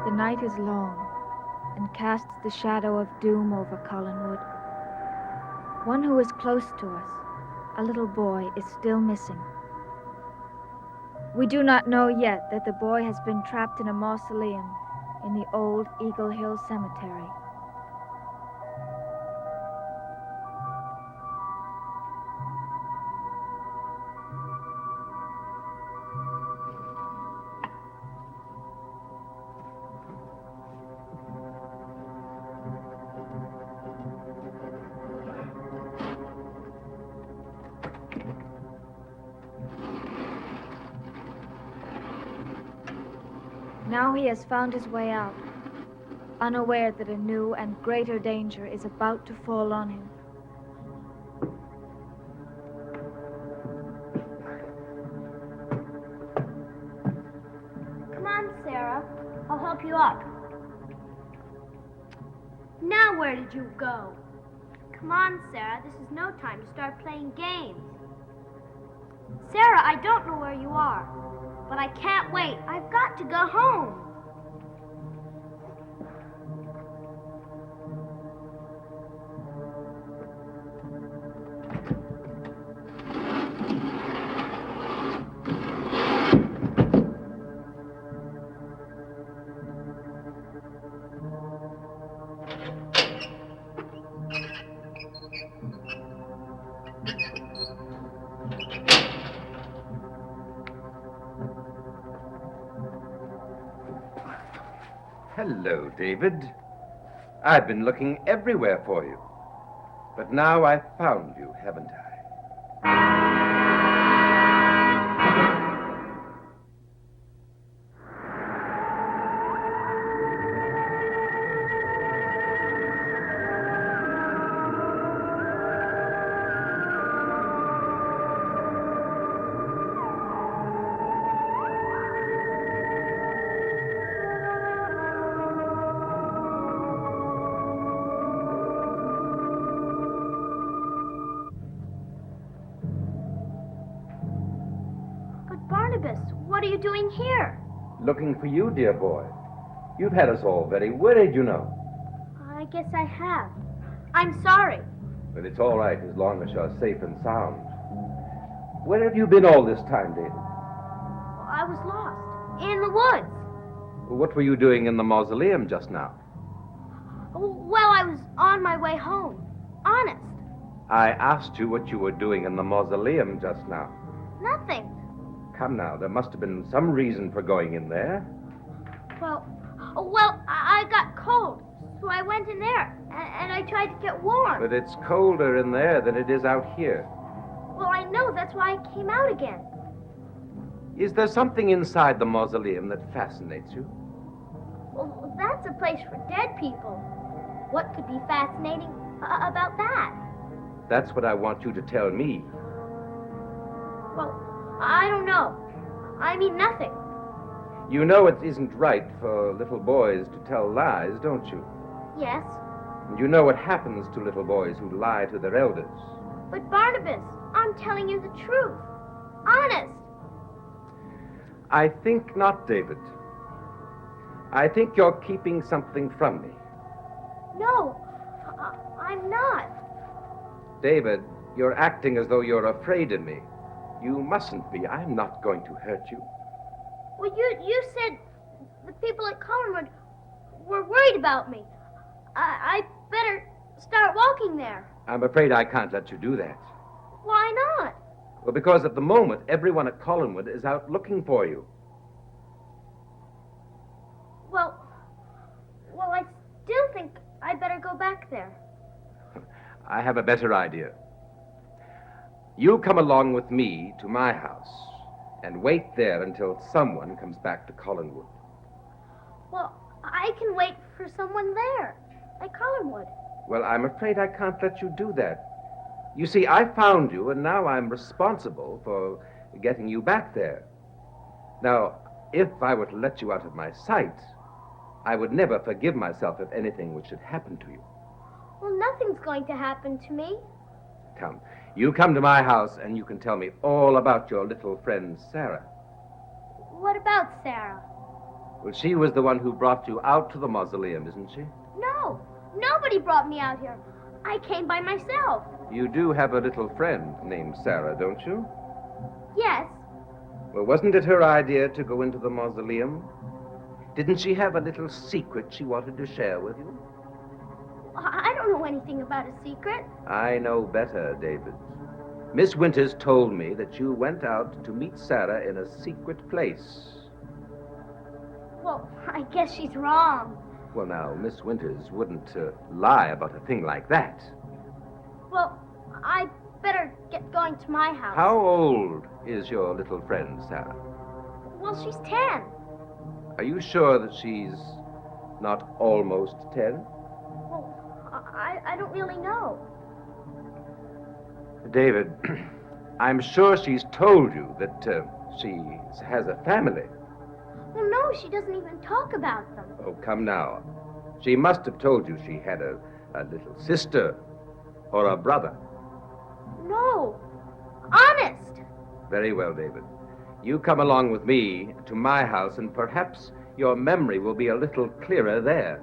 The night is long and casts the shadow of doom over Collinwood. One who is close to us, a little boy, is still missing. We do not know yet that the boy has been trapped in a mausoleum in the old Eagle Hill Cemetery. Now he has found his way out, unaware that a new and greater danger is about to fall on him. Come on, Sarah. I'll help you up. Now where did you go? Come on, Sarah. This is no time to start playing games. Sarah, I don't know where you are, but I can't wait. I've got to go home. Hello, David. I've been looking everywhere for you. But now I've found you, haven't I? But Barnabas, what are you doing here? Looking for you, dear boy. You've had us all very worried, you know. I guess I have. I'm sorry. But it's all right as long as you're safe and sound. Where have you been all this time, David? I was lost in the woods. What were you doing in the mausoleum just now? Well, I was on my way home. Honest. I asked you what you were doing in the mausoleum just now. Nothing. Come now, there must have been some reason for going in there. Well, I got cold, so I went in there, and I tried to get warm. But it's colder in there than it is out here. Well, I know, that's why I came out again. Is there something inside the mausoleum that fascinates you? Well, that's a place for dead people. What could be fascinating about that? That's what I want you to tell me. Well, I don't know. I mean nothing. You know it isn't right for little boys to tell lies, don't you? Yes. And you know what happens to little boys who lie to their elders. But Barnabas, I'm telling you the truth. Honest. I think not, David. I think you're keeping something from me. No, I'm not. David, you're acting as though you're afraid of me. You mustn't be. I'm not going to hurt you. Well, you said the people at Collinwood were worried about me. I better start walking there. I'm afraid I can't let you do that. Why not? Well, because at the moment, everyone at Collinwood is out looking for you. Well, I still think I better go back there. I have a better idea. You come along with me to my house and wait there until someone comes back to Collinwood. Well, I can wait for someone there at Collinwood. Well, I'm afraid I can't let you do that. You see, I found you, and now I'm responsible for getting you back there. Now, if I were to let you out of my sight, I would never forgive myself if anything should happen to you. Well, nothing's going to happen to me. Come, you come to my house, and you can tell me all about your little friend, Sarah. What about Sarah? Well, she was the one who brought you out to the mausoleum, isn't she? No, nobody brought me out here. I came by myself. You do have a little friend named Sarah, don't you? Yes. Well, wasn't it her idea to go into the mausoleum? Didn't she have a little secret she wanted to share with you? I don't know anything about a secret. I know better, David. Miss Winters told me that you went out to meet Sarah in a secret place. Well, I guess she's wrong. Well, now, Miss Winters wouldn't lie about a thing like that. Well, I better get going to my house. How old is your little friend, Sarah? Well, she's 10. Are you sure that she's not almost 10? Well, I don't really know. David, I'm sure she's told you that she has a family. Well, no, she doesn't even talk about them. Oh, come now. She must have told you she had a little sister or a brother. No, honest. Very well, David. You come along with me to my house, and perhaps your memory will be a little clearer there.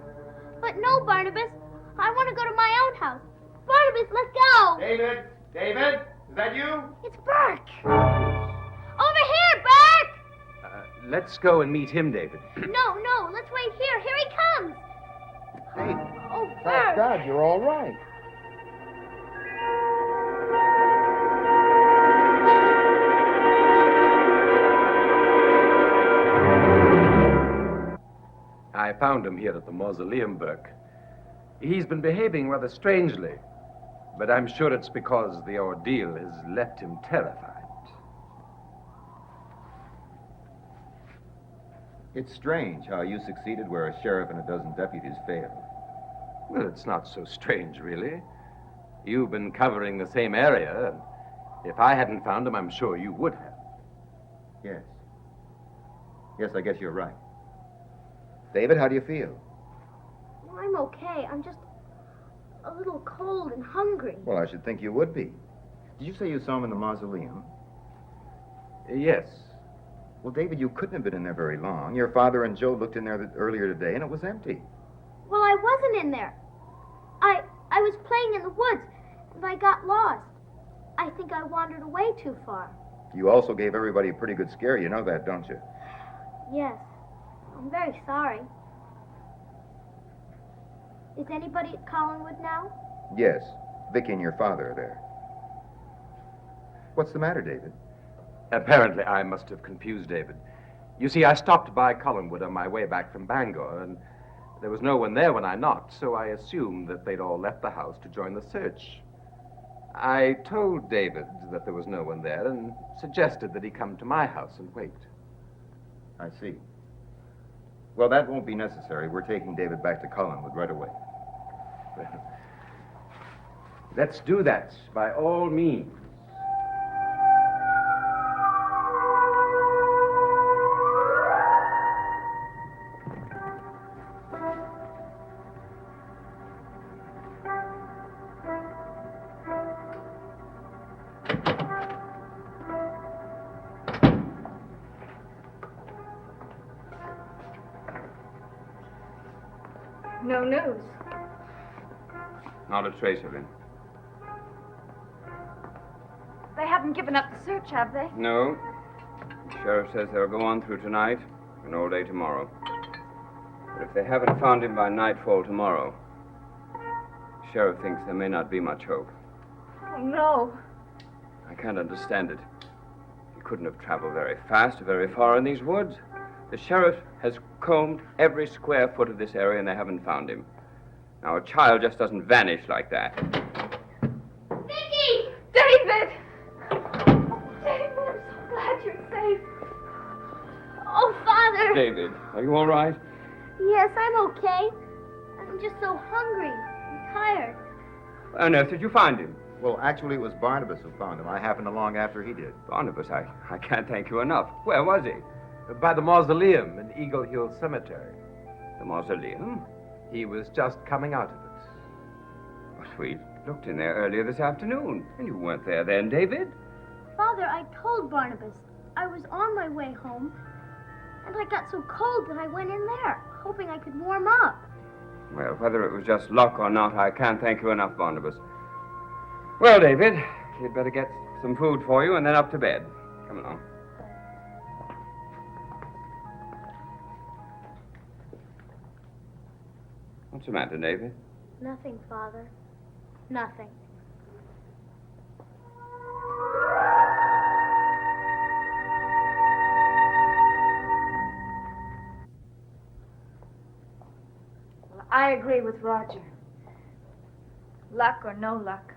But no, Barnabas. I want to go to my own house. Barnabas, let's go. David? David? Is that you? It's Burke. Over here, Burke. Let's go and meet him, David. No, let's wait here. Here he comes. Hey, Oh, thank Burke. God you're all right. I found him here at the mausoleum, Burke. He's been behaving rather strangely, but I'm sure it's because the ordeal has left him terrified. It's strange how you succeeded where a sheriff and a dozen deputies failed. Well, it's not so strange, really. You've been covering the same area, and if I hadn't found him, I'm sure you would have. Yes. Yes, I guess you're right. David, how do you feel? Well, I'm okay. I'm just a little cold and hungry. Well, I should think you would be. Did you say you saw him in the mausoleum? Yes. Well, David, you couldn't have been in there very long. Your father and Joe looked in there earlier today, and it was empty. Well, I wasn't in there. I was playing in the woods, and I got lost. I think I wandered away too far. You also gave everybody a pretty good scare. You know that, don't you? Yes. I'm very sorry. Is anybody at Collinwood now? Yes. Vicky and your father are there. What's the matter, David? Apparently, I must have confused David. You see, I stopped by Collinwood on my way back from Bangor, and there was no one there when I knocked, so I assumed that they'd all left the house to join the search. I told David that there was no one there and suggested that he come to my house and wait. I see. Well, that won't be necessary. We're taking David back to Collinwood right away. Well, let's do that by all means. No news. Not a trace of him. They haven't given up the search, have they? No. The sheriff says they'll go on through tonight and all day tomorrow. But if they haven't found him by nightfall tomorrow, the sheriff thinks there may not be much hope. Oh, no. I can't understand it. He couldn't have traveled very fast or very far in these woods. The sheriff has combed every square foot of this area and they haven't found him. Now, a child just doesn't vanish like that. Vicky! David! David, I'm so glad you're safe. Oh, Father! David, are you all right? Yes, I'm okay. I'm just so hungry and tired. Where on earth did you find him? Well, actually, it was Barnabas who found him. I happened along after he did. Barnabas, I can't thank you enough. Where was he? By the mausoleum in Eagle Hill Cemetery. The mausoleum? He was just coming out of it. But we looked in there earlier this afternoon, and you weren't there then, David. Father, I told Barnabas I was on my way home, and I got so cold that I went in there, hoping I could warm up. Well, whether it was just luck or not, I can't thank you enough, Barnabas. Well, David, you'd better get some food for you and then up to bed. Come along. What's the matter, David? Nothing, Father. Nothing. Well, I agree with Roger. Luck or no luck,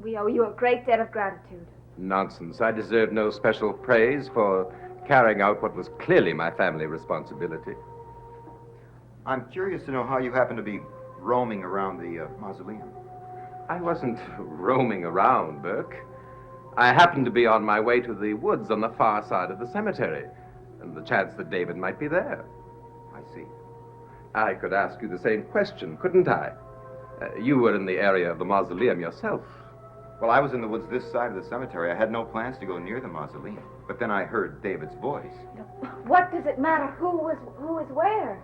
we owe you a great debt of gratitude. Nonsense. I deserve no special praise for carrying out what was clearly my family responsibility. I'm curious to know how you happen to be roaming around the mausoleum. I wasn't roaming around, Burke. I happened to be on my way to the woods on the far side of the cemetery, and the chance that David might be there. I see. I could ask you the same question, couldn't I? You were in the area of the mausoleum yourself. Well, I was in the woods this side of the cemetery. I had no plans to go near the mausoleum. But then I heard David's voice. What does it matter who is where?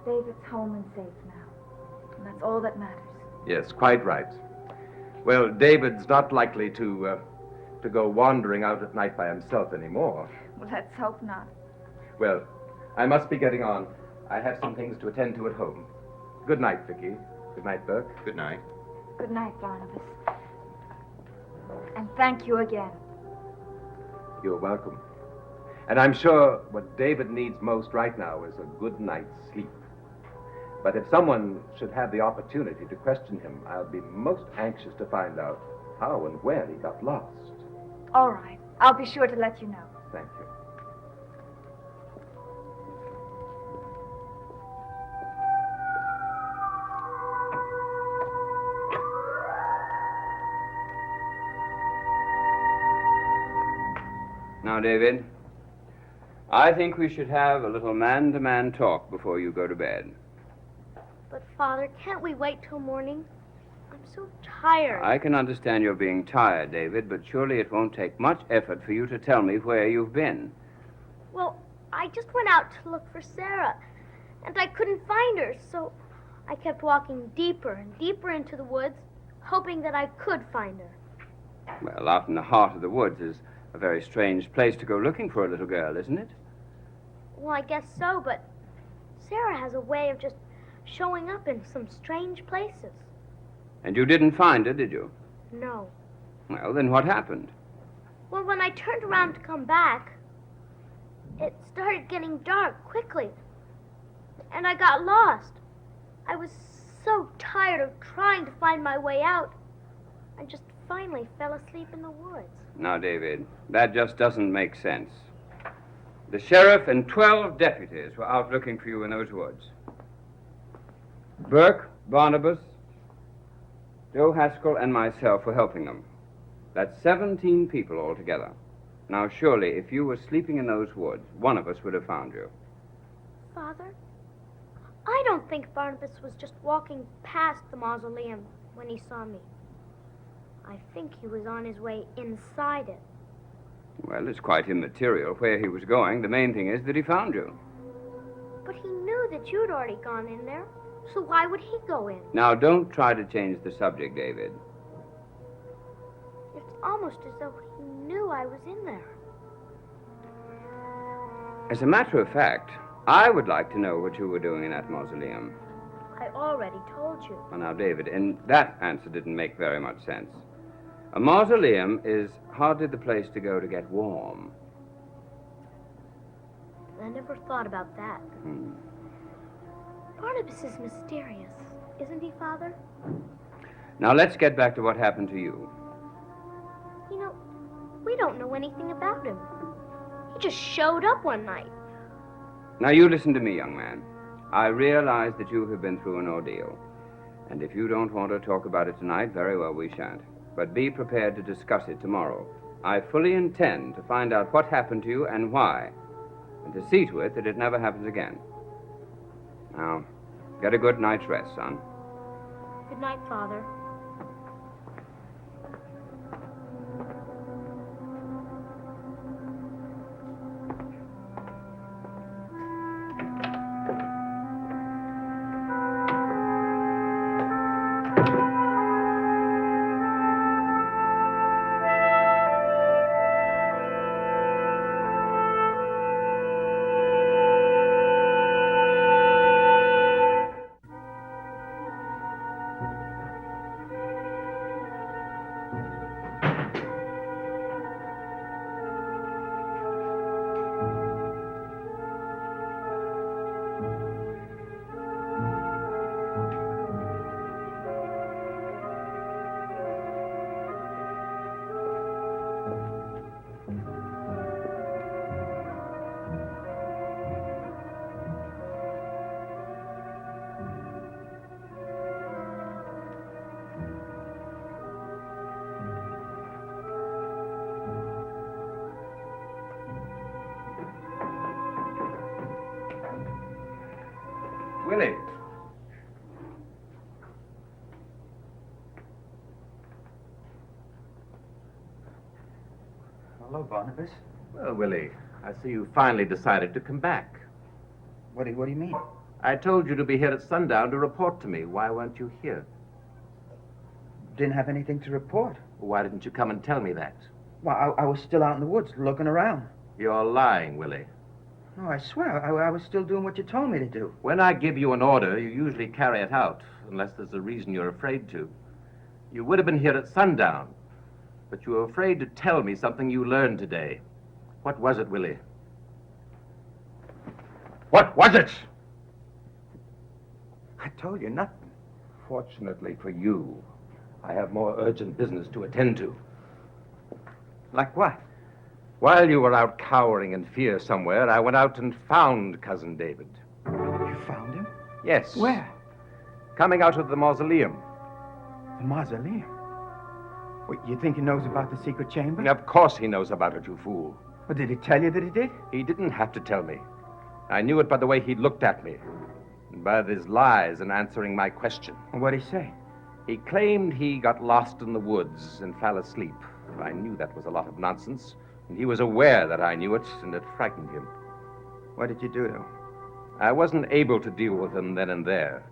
David's home and safe now. And that's all that matters. Yes, quite right. Well, David's not likely to go wandering out at night by himself anymore. Well, let's hope not. Well, I must be getting on. I have some things to attend to at home. Good night, Vicky. Good night, Burke. Good night. Good night, Barnabas. And thank you again. You're welcome. And I'm sure what David needs most right now is a good night's sleep. But if someone should have the opportunity to question him, I'll be most anxious to find out how and where he got lost. All right. I'll be sure to let you know. Thank you. Now, David, I think we should have a little man-to-man talk before you go to bed. But, Father, can't we wait till morning? I'm so tired. I can understand you're being tired, David, but surely it won't take much effort for you to tell me where you've been. Well, I just went out to look for Sarah, and I couldn't find her, so I kept walking deeper and deeper into the woods, hoping that I could find her. Well, out in the heart of the woods is a very strange place to go looking for a little girl, isn't it? Well, I guess so, but Sarah has a way of just showing up in some strange places. And you didn't find her, did you? No. Well, then what happened? Well, when I turned around to come back, it started getting dark quickly, and I got lost. I was so tired of trying to find my way out, I just finally fell asleep in the woods. Now, David, that just doesn't make sense. The sheriff and 12 deputies were out looking for you in those woods. Burke, Barnabas, Joe Haskell, and myself were helping them. That's 17 people altogether. Now, surely, if you were sleeping in those woods, one of us would have found you. Father, I don't think Barnabas was just walking past the mausoleum when he saw me. I think he was on his way inside it. Well, it's quite immaterial where he was going. The main thing is that he found you. But he knew that you'd already gone in there, so why would he go in? Now, don't try to change the subject, David. It's almost as though he knew I was in there. As a matter of fact, I would like to know what you were doing in that mausoleum. I already told you. Well, now, David, and that answer didn't make very much sense. A mausoleum is hardly the place to go to get warm. I never thought about that. Barnabas is mysterious, isn't he, Father? Now, let's get back to what happened to you. You know, we don't know anything about him. He just showed up one night. Now, you listen to me, young man. I realize that you have been through an ordeal. And if you don't want to talk about it tonight, very well, we shan't. But be prepared to discuss it tomorrow. I fully intend to find out what happened to you and why, and to see to it that it never happens again. Now, get a good night's rest, son. Good night, Father. Willie. Hello, Barnabas. Well, Willie, I see you finally decided to come back. What do you mean? I told you to be here at sundown to report to me. Why weren't you here? Didn't have anything to report. Why didn't you come and tell me that? Well, I was still out in the woods looking around. You're lying, Willie. No, I swear, I was still doing what you told me to do. When I give you an order, you usually carry it out, unless there's a reason you're afraid to. You would have been here at sundown, but you were afraid to tell me something you learned today. What was it, Willie? What was it? I told you nothing. Fortunately for you, I have more urgent business to attend to. Like what? While you were out cowering in fear somewhere, I went out and found Cousin David. You found him? Yes. Where? Coming out of the mausoleum. The mausoleum. Wait, you think he knows about the secret chamber? Of course he knows about it, you fool. Well, did he tell you that he did? He didn't have to tell me. I knew it by the way he looked at me, and by his lies in answering my question. Well, what'd he say? He claimed he got lost in the woods and fell asleep. I knew that was a lot of nonsense, and he was aware that I knew it, and it frightened him. What did you do to him? I wasn't able to deal with him then and there.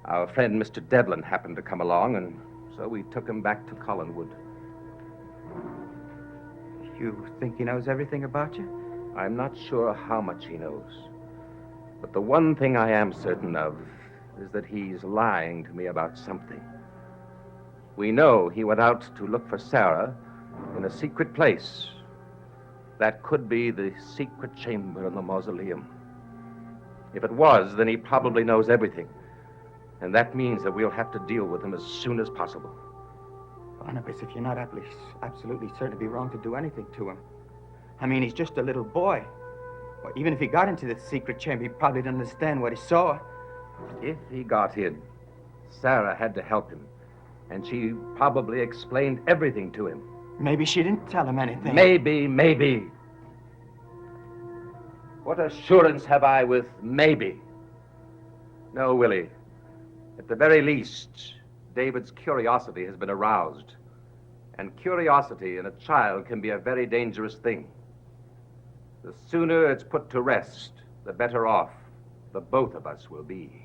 Our friend Mr. Devlin happened to come along, and so we took him back to Collinwood. You think he knows everything about you? I'm not sure how much he knows. But the one thing I am certain of is that he's lying to me about something. We know he went out to look for Sarah in a secret place. That could be the secret chamber in the mausoleum. If it was, then he probably knows everything. And that means that we'll have to deal with him as soon as possible. Barnabas, if you're not absolutely certain, it'd be wrong to do anything to him. I mean, he's just a little boy. Well, even if he got into the secret chamber, he probably didn't understand what he saw. If he got in, Sarah had to help him. And she probably explained everything to him. Maybe she didn't tell him anything. Maybe. What assurance have I with maybe? No, Willie. At the very least, David's curiosity has been aroused. And curiosity in a child can be a very dangerous thing. The sooner it's put to rest, the better off the both of us will be.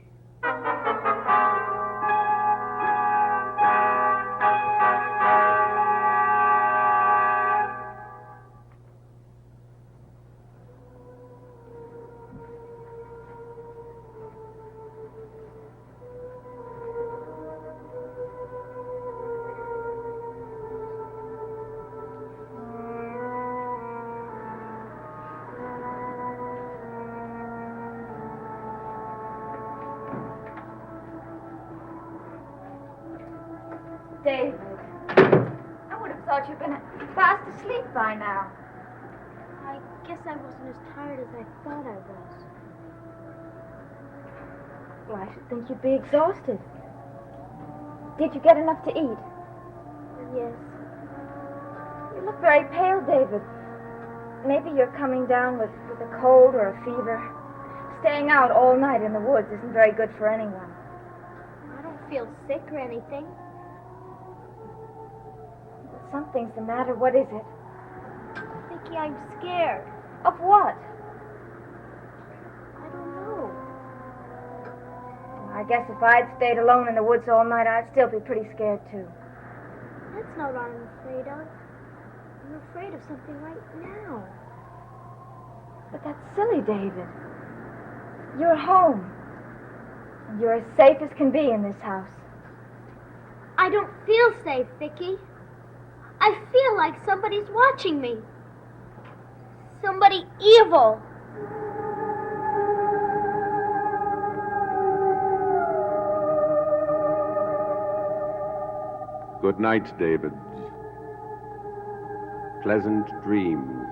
David, I would have thought you'd been fast asleep by now. I guess I wasn't as tired as I thought I was. Well, I should think you'd be exhausted. Did you get enough to eat? Yes. You look very pale, David. Maybe you're coming down with a cold or a fever. Staying out all night in the woods isn't very good for anyone. I don't feel sick or anything. Something's the matter. What is it? Vicky, I'm scared. Of what? I don't know. Well, I guess if I'd stayed alone in the woods all night, I'd still be pretty scared, too. That's not what I'm afraid of. I'm afraid of something right now. But that's silly, David. You're home. And you're as safe as can be in this house. I don't feel safe, Vicky. I feel like somebody's watching me. Somebody evil. Good night, David. Pleasant dreams.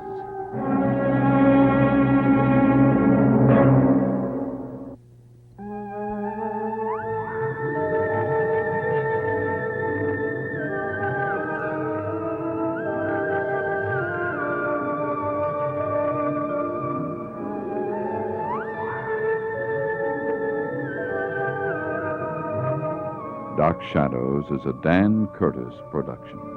Dark Shadows is a Dan Curtis production.